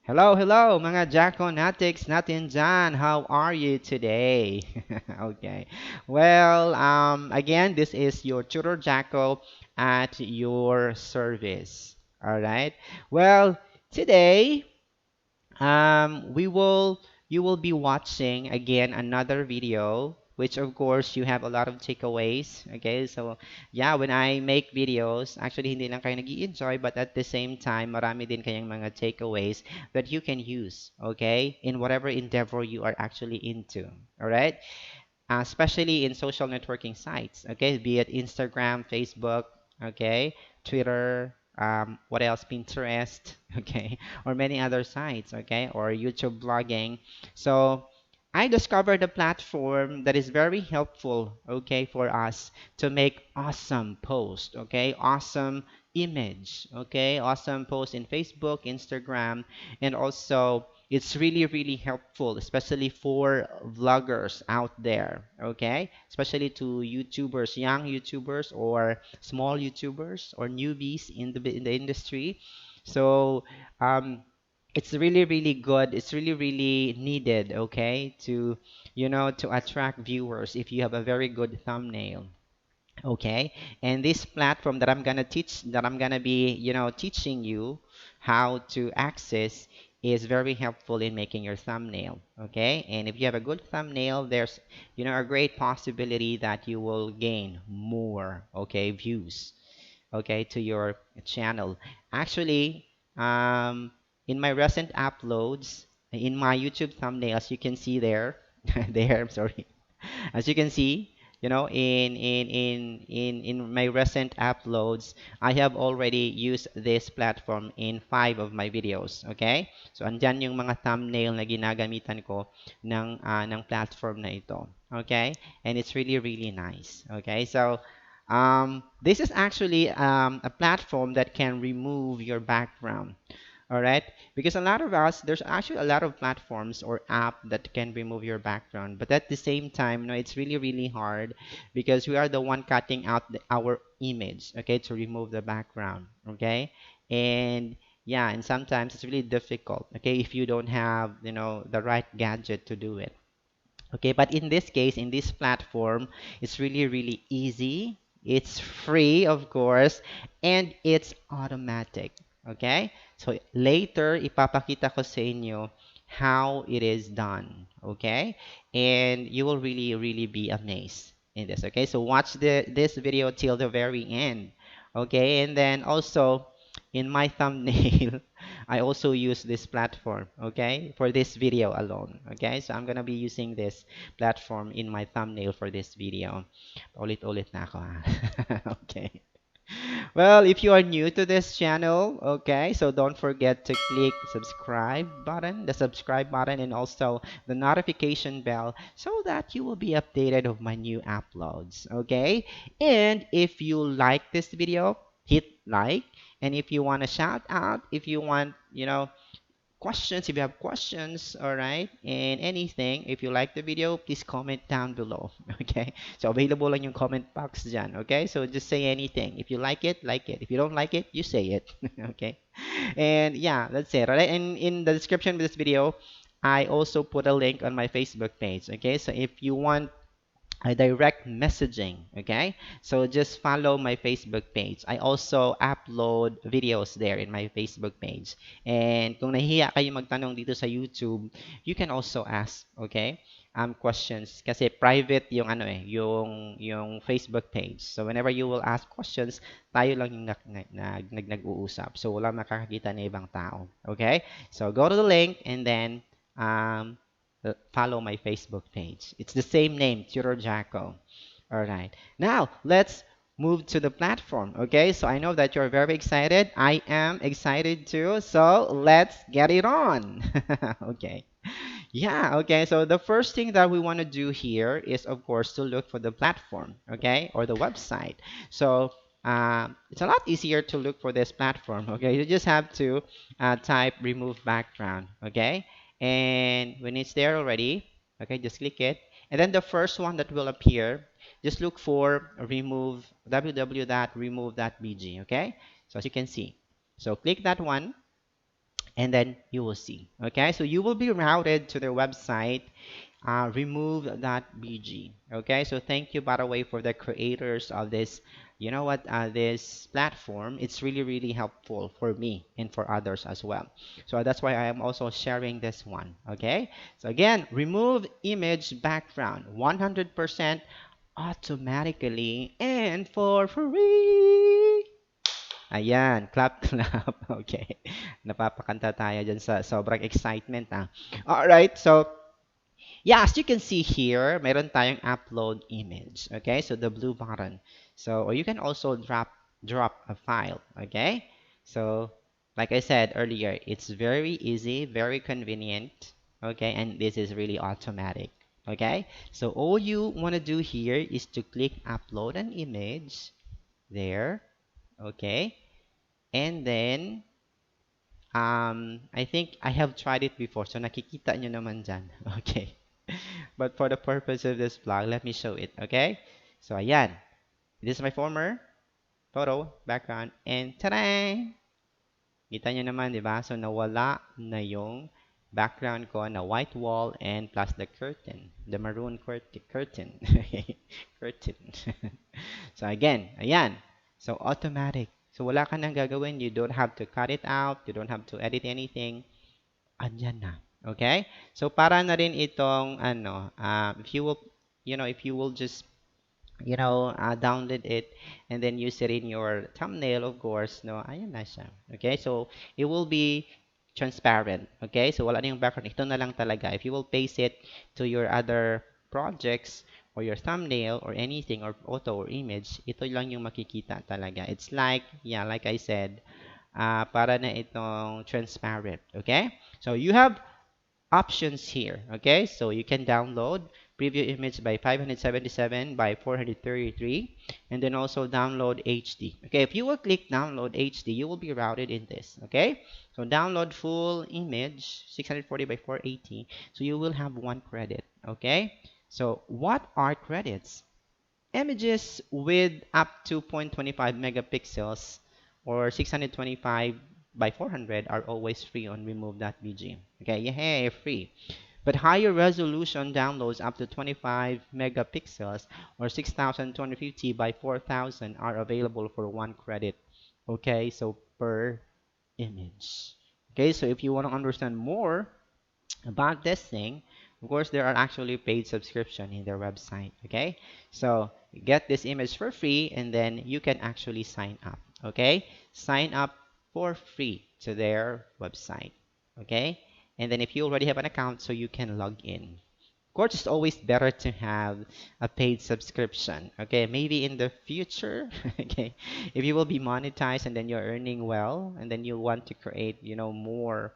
Hello, hello, mga Jackonatics natin dyan. How are you today? Okay. Well, again, this is your Tutor Jacko at your service. All right. Well, today we will you will be watching again another video, which of course you have a lot of takeaways. Okay, so yeah, when I make videos, actually hindi lang kayo nag-enjoy, but at the same time, marami din kayong mga takeaways that you can use, okay, in whatever endeavor you are actually into. All right, especially in social networking sites, okay, be it Instagram, Facebook, okay, Twitter, what else, Pinterest, okay, or many other sites, okay, or YouTube blogging. So I discovered a platform that is very helpful, okay, for us to make awesome post, okay, awesome image, okay, awesome post in Facebook, Instagram, and also it's really, really helpful, especially for vloggers out there, okay? Especially to YouTubers, young YouTubers or small YouTubers or newbies in the industry. So, it's really, really good. It's really, really needed, okay, to, to attract viewers if you have a very good thumbnail. Okay, and this platform that I'm gonna be, teaching you how to access is very helpful in making your thumbnail. Okay, and if you have a good thumbnail, there's, a great possibility that you will gain more, okay, views, okay, to your channel. Actually, in my recent uploads, in my YouTube thumbnail, as you can see there, there, I'm sorry. As you can see, in my recent uploads, I have already used this platform in 5 of my videos. Okay? So, andyan yung mga thumbnail na ginagamitan ko ng platform na ito. Okay? And it's really, really nice. Okay? So, this is actually a platform that can remove your background. All right, because a lot of us, there's actually a lot of platforms or app that can remove your background, but at the same time, no, it's really, really hard because we are the one cutting out our image, okay, to remove the background, okay, and yeah, and sometimes it's really difficult, okay, if you don't have, the right gadget to do it. Okay, but in this case, in this platform, it's really, really easy. It's free, of course, and it's automatic. Okay? So later, ipapakita ko sa inyo how it is done. Okay? And you will really, really be amazed in this. Okay? So watch this video till the very end. Okay? And then also, in my thumbnail, I also use this platform, okay, for this video alone. Okay, so I'm gonna be using this platform in my thumbnail for this video. Ulit-ulit na ako, ha? Okay. Well, if you are new to this channel, okay, so don't forget to click the subscribe button, and also the notification bell so that you will be updated of my new uploads, okay? And if you like this video, hit like. And if you want to shout out, if you want, questions, if you have questions, all right, and anything, if you like the video, please comment down below. Okay, so available lang yung comment box dyan. Okay, so just say anything. If you like it, like it. If you don't like it, you say it. Okay, and yeah, that's it. All right, and in the description of this video, I also put a link on my Facebook page. Okay, so if you want a direct messaging, okay, so just follow my Facebook page. I also upload videos there in my Facebook page, and kung nahihiya kayo magtanong dito sa YouTube, you can also ask, okay, questions, kasi private yung yung Facebook page. So whenever you will ask questions, tayo lang yung nag-uusap, so walang makakakita na ibang tao. Okay, so go to the link and then follow my Facebook page. It's the same name, Tutor Jacko. All right. Now, let's move to the platform. Okay, so I know that you're very excited. I am excited too. So let's get it on. Okay. Yeah, okay. So the first thing that we want to do here is, of course, to look for the platform, okay, or the website. So it's a lot easier to look for this platform, okay? You just have to type remove background, okay? And when it's there already, okay, just click it. And then the first one that will appear, just look for remove www.remove.bg, okay? So as you can see. So click that one, and then you will see. Okay, so you will be routed to their website, remove.bg. Okay, so thank you, by the way, for the creators of this. You know what? This platform, it's really, really helpful for me and for others as well. So that's why I am also sharing this one. Okay, so again, remove image background 100% automatically and for free. Ayan, clap, clap. Okay. Napapakanta tayo dyan sa sobrang excitement, ah. Alright, so, yeah, as you can see here, meron tayong upload image. Okay, so the blue button. So, or you can also drop a file. Okay, so, like I said earlier, it's very easy, very convenient. Okay, and this is really automatic. Okay, so all you want to do here is to click upload an image there. Okay, and then, I think I have tried it before. So nakikita nyo naman dyan. Okay. But for the purpose of this vlog, let me show it. Okay. So ayan. This is my former photo, background, and ta-da! Kita nyo naman, di ba? So nawala na yung background ko na white wall and plus the curtain. The maroon curtain. Curtain. So again, ayan. So automatic. So wala ka nang gagawin. You don't have to cut it out. You don't have to edit anything. Andyan na. Okay? So para na rin itong ano, if you will, if you will just download it and then use it in your thumbnail, of course, no, ayan na siya. Okay, so it will be transparent. Okay, so wala na yung background. Ito na lang talaga. If you will paste it to your other projects or your thumbnail or anything or photo or image, ito lang yung makikita talaga. It's like, yeah, like I said, para na itong transparent. Okay, so you have options here. Okay, so you can download preview image by 577 by 433 and then also download HD. Okay, if you will click download HD, you will be routed in this. Okay, so download full image 640 by 480, so you will have 1 credit. Okay, so what are credits? Images with up to 0.25 megapixels or 625 by 400 are always free on remove.bg. Okay, yeah, free. But higher resolution downloads up to 25 megapixels or 6250 by 4000 are available for 1 credit. Okay, so per image. Okay, so if you want to understand more about this thing, of course, there are actually paid subscription in their website. Okay, so you get this image for free and then you can actually sign up. Okay, sign up for free to their website. Okay, and then if you already have an account, so you can log in. Of course, it's always better to have a paid subscription. Okay, maybe in the future, okay, if you will be monetized and then you're earning well, and then you want to create, more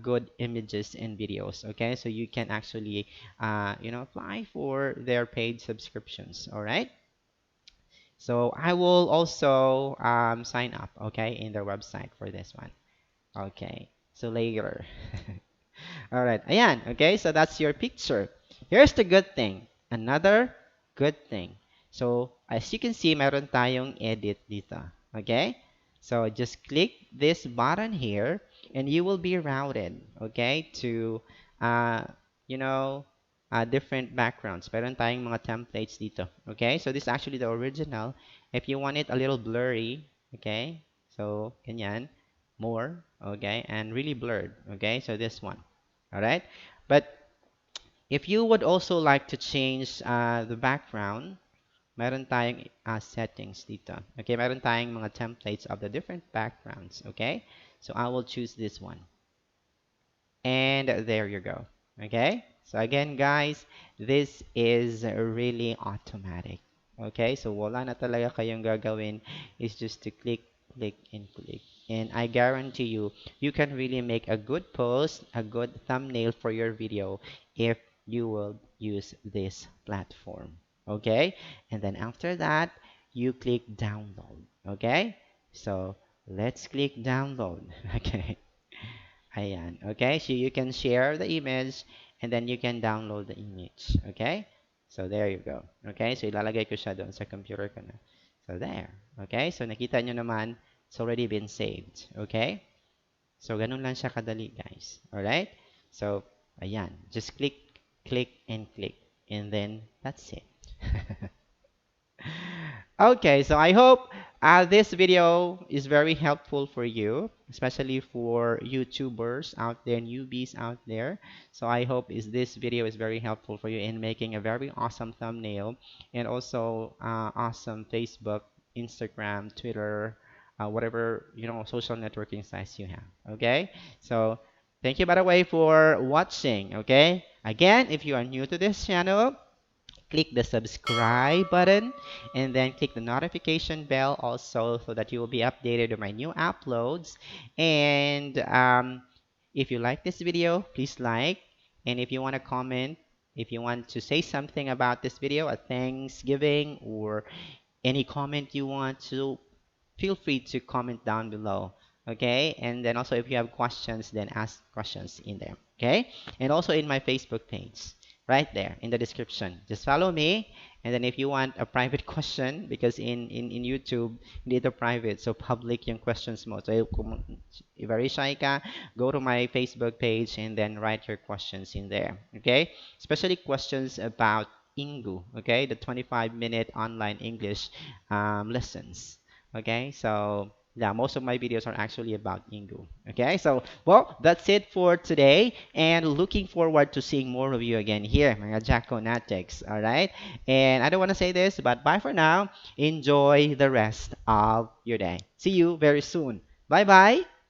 good images and videos. Okay, so you can actually, apply for their paid subscriptions. All right. So I will also sign up, okay, in their website for this one. Okay, so later. All right, ayan. Okay, so that's your picture. Here's the good thing. Another good thing. So, as you can see, meron tayong edit dito. Okay? So, just click this button here and you will be routed, okay, to, uh, you know, different backgrounds. Meron tayong mga templates dito. Okay? So, this is actually the original. If you want it a little blurry, okay? So, ganyan. More, okay? And really blurred, okay? So, this one. All right, but if you would also like to change the background, meron tayong settings dito. Okay, meron tayong mga templates of the different backgrounds. Okay, so I will choose this one. And there you go. Okay, so again, guys, this is really automatic. Okay, so wala na talaga kayong gagawin. It's just to click, click, and click. And I guarantee you, you can really make a good post, a good thumbnail for your video if you will use this platform. Okay, and then after that, you click download. Okay, so let's click download. Okay. Ayan. Okay, so you can share the image and then you can download the image. Okay, so there you go. Okay, so ilalagay ko siya doon sa computer ko na. So there. Okay, so nakita nyo naman, it's already been saved. Okay, So, ganun lang siya kadali, guys. Alright? So, ayan. Just click, click, and click. And then, that's it. Okay, so I hope this video is very helpful for you, especially for YouTubers out there, newbies out there. So I hope this video is very helpful for you in making a very awesome thumbnail and also awesome Facebook, Instagram, Twitter, whatever social networking sites you have. Okay, so thank you by the way for watching. Okay, again, if you are new to this channel, click the subscribe button and then click the notification bell also so that you will be updated on my new uploads. And if you like this video, please like. And if you want to comment, if you want to say something about this video, a Thanksgiving or any comment you want to, feel free to comment down below. Okay, and then also if you have questions, then ask questions in there. Okay, and also in my Facebook page, right there in the description, just follow me. And then if you want a private question, because in YouTube hindi ito private, so public yung questions mo. So kung very shy ka, go to my Facebook page and then write your questions in there. Okay, especially questions about Ingu, okay, the 25-minute online English lessons. Okay, so yeah, most of my videos are actually about Ingu. Okay, so well, that's it for today, and looking forward to seeing more of you again here, mga Jacko Natics. All right, and I don't want to say this, but bye for now. Enjoy the rest of your day. See you very soon. Bye bye.